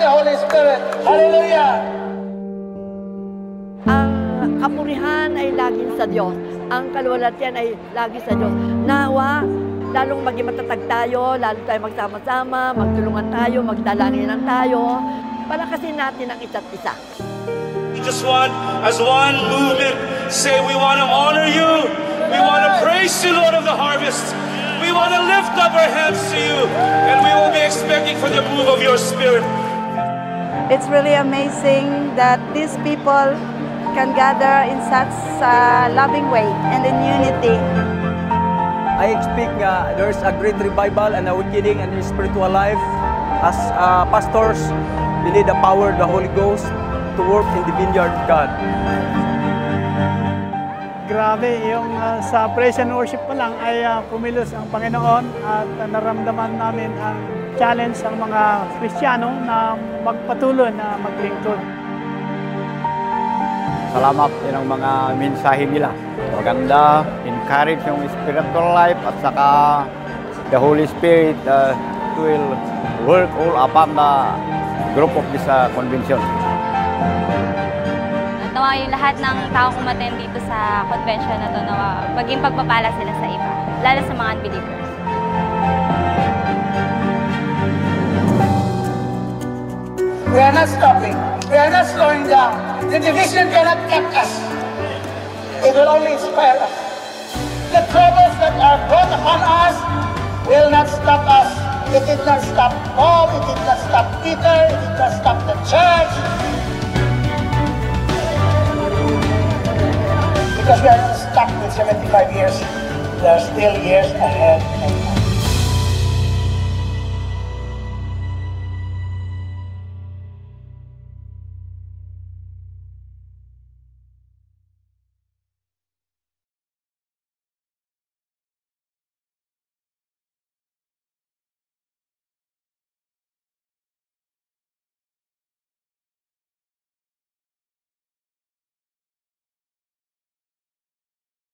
the Holy Spirit. Hallelujah! Ang kapurihan ay laging sa Diyos. Ang kaluwalhatian ay lagi sa Diyos. Nawa, lalong maging matatag tayo, lalo tayo magsama-sama, magtulungan tayo, magdalanginan tayo. Palakasin natin ang isa't isa. We just want, as one movement, say we want to honor you. We want to praise you, Lord of the harvest. We want to lift up our hands to you. And we will be expecting for the move of your Spirit. It's really amazing that these people can gather in such a loving way and in unity. I expect there's a great revival and awakening in the spiritual life. As pastors, we need the power of the Holy Ghost to work in the vineyard of God. Grabe, yung sa praise and worship pa lang ay pumilos ang Panginoon at naramdaman namin ang challenge ng mga Kristiyano na magpatuloy na maglingkod. Salamat din ang mga mensahe nila. Maganda, encourage yung spiritual life at saka the Holy Spirit will work all upon the group of this convention. Nawa yung lahat ng taong umattend dito sa convention na to na maging pagpapala sila sa iba, lalo sa mga unbelievers. We are not stopping. We are not slowing down. The division cannot cut us. It will only inspire us. The troubles that are brought upon us will not stop us. It did not stop Paul. It did not stop Peter. It did not stop the church. Because we are not stuck with 75 years. There are still years ahead of us.